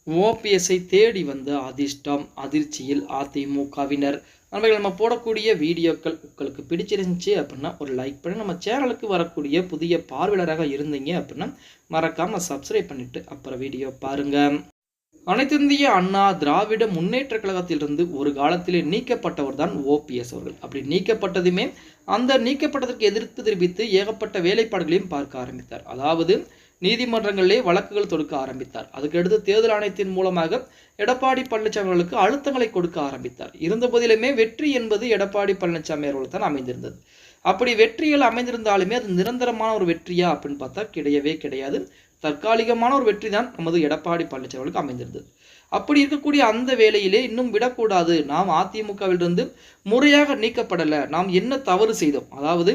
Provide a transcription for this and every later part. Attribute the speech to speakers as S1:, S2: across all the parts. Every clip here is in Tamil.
S1: ஓபிஎஸ்ஐ தேடி வந்த அதிர்ஷ்டம் அதிர்ச்சியில் அதிமுகவினர். நண்பர்கள், நம்ம போடக்கூடிய வீடியோக்கள் உங்களுக்கு பிடிச்சிருந்துச்சு அப்படின்னா ஒரு லைக் பண்ணி, நம்ம சேனலுக்கு வரக்கூடிய புதிய பார்வையாளராக இருந்தீங்க அப்படின்னா மறக்காம சப்ஸ்கிரைப் பண்ணிட்டு அப்புறம் வீடியோ பாருங்க. அனைத்திந்திய அண்ணா திராவிட முன்னேற்ற கழகத்திலிருந்து ஒரு காலத்திலே நீக்கப்பட்டவர் தான் ஓபிஎஸ் அவர்கள். அப்படி நீக்கப்பட்டதுமே அந்த நீக்கப்பட்டதற்கு எதிர்ப்பு தெரிவித்து ஏகப்பட்ட வேலைப்பாடுகளையும் பார்க்க ஆரம்பித்தார். அதாவது நீதிமன்றங்களிலே வழக்குகள் தொடுக்க ஆரம்பித்தார். அதுக்கடுத்து தேர்தல் ஆணையத்தின் மூலமாக எடப்பாடி பழனிசாமி அவர்களுக்கு அழுத்தங்களை கொடுக்க ஆரம்பித்தார். இருந்த போதிலுமே வெற்றி என்பது எடப்பாடி பழனிசாமி அவர்கள் தான் அமைந்திருந்தது. அப்படி வெற்றிகள் அமைந்திருந்தாலுமே அது நிரந்தரமான ஒரு வெற்றியா அப்படின்னு பார்த்தா கிடையவே கிடையாது. தற்காலிகமான ஒரு வெற்றி தான் நமது எடப்பாடி பழனிசாமி அவர்களுக்கு அமைந்திருந்தது. அப்படி இருக்கக்கூடிய அந்த வேளையிலே இன்னும் விடக்கூடாது, நாம் அதிமுகவிலிருந்து முறையாக நீக்கப்படலை, நாம் என்ன தவறு செய்தோம், அதாவது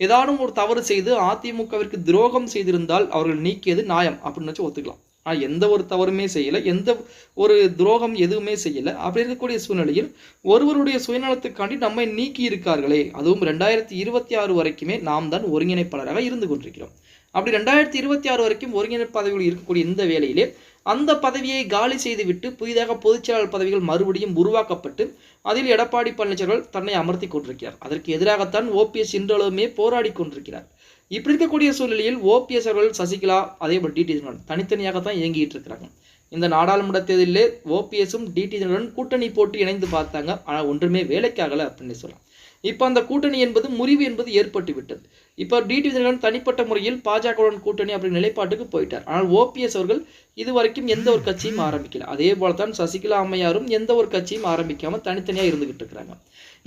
S1: ஏதானும் ஒரு தவறு செய்து அதிமுகவிற்கு துரோகம் செய்திருந்தால் அவர்கள் நீக்கியது நியாயம் அப்படின்னு வச்சு ஒத்துக்கலாம். ஆனால் எந்த ஒரு தவறுமே செய்யலை, எந்த ஒரு துரோகம் எதுவுமே செய்யலை. அப்படி இருக்கக்கூடிய சூழ்நிலையில் ஒருவருடைய சுயநலத்துக்காண்டி நம்மை நீக்கி இருக்கார்களே, அதுவும் 2026 வரைக்குமே நாம் தான் ஒருங்கிணைப்பாளராக இருந்து கொண்டிருக்கிறோம். அப்படி 2026 வரைக்கும் ஒருங்கிணைப்பு பதவிகள் இருக்கக்கூடிய இந்த வேளையிலே அந்த பதவியை காலி செய்துவிட்டு புதிதாக பொதுச்செயலாளர் பதவிகள் மறுபடியும் உருவாக்கப்பட்டு அதில் எடப்பாடி பழனிசாமி தன்னை அமர்த்தி கொண்டிருக்கிறார். அதற்கு எதிராகத்தான் ஓபிஎஸ் இன்றளவுமே போராடி கொண்டிருக்கிறார். இப்படி இருக்கக்கூடிய சூழ்நிலையில் ஓபிஎஸ் அவர்கள், சசிகலா, அதேபோல் டிடி தினகரன் தனித்தனியாகத்தான் இயங்கிட்டு இருக்கிறாங்க. இந்த நாடாளுமன்ற தேர்தலிலே ஓபிஎஸும் டிடி தினகரன் கூட்டணி போட்டு இணைந்து பார்த்தாங்க. ஆனால் ஒன்றுமே வேலைக்காகலை அப்படின்னு சொல்லலாம். இப்போ அந்த கூட்டணி என்பது முறிவு என்பது ஏற்பட்டு விட்டது. இப்போ டிடி தினகரன் தனிப்பட்ட முறையில் பாஜகவுடன் கூட்டணி அப்படி நிலைப்பாட்டுக்கு போயிட்டார். ஆனால் ஓபிஎஸ் அவர்கள் இதுவரைக்கும் எந்த ஒரு கட்சியும் ஆரம்பிக்கல. அதே போல தான் சசிகலா அம்மையாரும் எந்த ஒரு கட்சியும் ஆரம்பிக்காம தனித்தனியாக இருந்துகிட்டு இருக்கிறாங்க.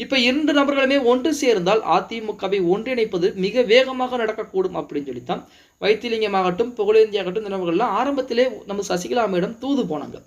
S1: இப்போ 2 நபர்களுமே ஒன்று சேர்ந்தால் அதிமுகவை ஒன்றிணைப்பது மிக வேகமாக நடக்கக்கூடும் அப்படின்னு சொல்லித்தான் வைத்திலிங்கமாகட்டும் புகழேந்தியாகட்டும் இந்த நபர்கள்லாம் ஆரம்பத்திலே நம்ம சசிகலா அம்மையிடம் தூது போனாங்க.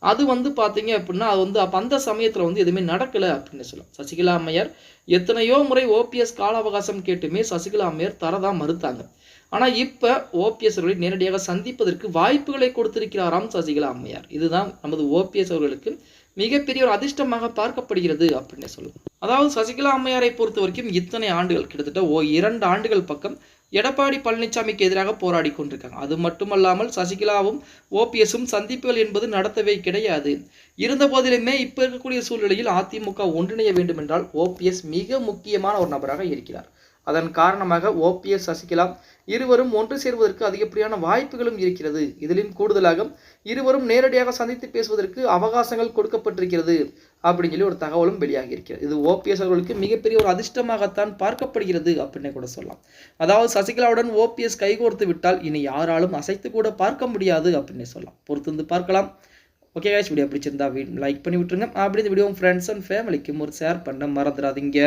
S1: அது பார்த்தீங்க அப்படின்னா அது அப்போ அந்த சமயத்தில் எதுவுமே நடக்கலை அப்படின்னு சொல்லலாம். சசிகலா அம்மையார் எத்தனையோ முறை ஓபிஎஸ் கால அவகாசம் கேட்டுமே சசிகலா அம்மையார் தரதான் மறுத்தாங்க. ஆனால் இப்போ ஓபிஎஸ் அவர்களை நேரடியாக சந்திப்பதற்கு வாய்ப்புகளை கொடுத்திருக்கிறாராம் சசிகலா அம்மையார். இதுதான் நமது ஓபிஎஸ் அவர்களுக்கு மிகப்பெரிய ஒரு அதிர்ஷ்டமாக பார்க்கப்படுகிறது அப்படின்னு சொல்லுவோம். அதாவது சசிகலா அம்மையாரை பொறுத்த வரைக்கும் இத்தனை ஆண்டுகள், கிட்டத்தட்ட 2 ஆண்டுகள் பக்கம் எடப்பாடி பழனிசாமிக்கு எதிராக போராடி கொண்டிருக்காங்க. அது மட்டுமல்லாமல் சசிகலாவும் ஓபிஎஸும் சந்திப்புகள் என்பது நடத்தவே கிடையாது. இருந்த போதிலுமே இப்போ இருக்கக்கூடிய சூழ்நிலையில் அதிமுக ஒன்றிணைய வேண்டும் என்றால் ஓபிஎஸ் மிக முக்கியமான ஒரு நபராக இருக்கிறார். அதன் காரணமாக ஓபிஎஸ், சசிகலா இருவரும் ஒன்று சேர்வதற்கு அதிகப்படியான வாய்ப்புகளும் இருக்கிறது. இதிலும் கூடுதலாக இருவரும் நேரடியாக சந்தித்து பேசுவதற்கு அவகாசங்கள் கொடுக்கப்பட்டிருக்கிறது அப்படின்னு சொல்லி ஒரு தகவலும் வெளியாகி இருக்கிறது. இது ஓபிஎஸ் அவர்களுக்கு மிகப்பெரிய ஒரு அதிர்ஷ்டமாகத்தான் பார்க்கப்படுகிறது அப்படின்னு கூட சொல்லலாம். அதாவது சசிகலாவுடன் ஓபிஎஸ் கைகோர்த்து விட்டால் இனி யாராலும் அசைத்து கூட பார்க்க முடியாது அப்படின்னு சொல்லலாம். பொறுத்து பார்க்கலாம். ஓகே கைஸ், வீடியோ பிடிச்சிருந்தா லைக் பண்ணி விட்டுருங்க. அப்படி இந்த வீடியோ ஃப்ரெண்ட்ஸ் அண்ட் ஃபேமிலிக்கும் ஒரு ஷேர் பண்ண மறந்துடாதீங்க.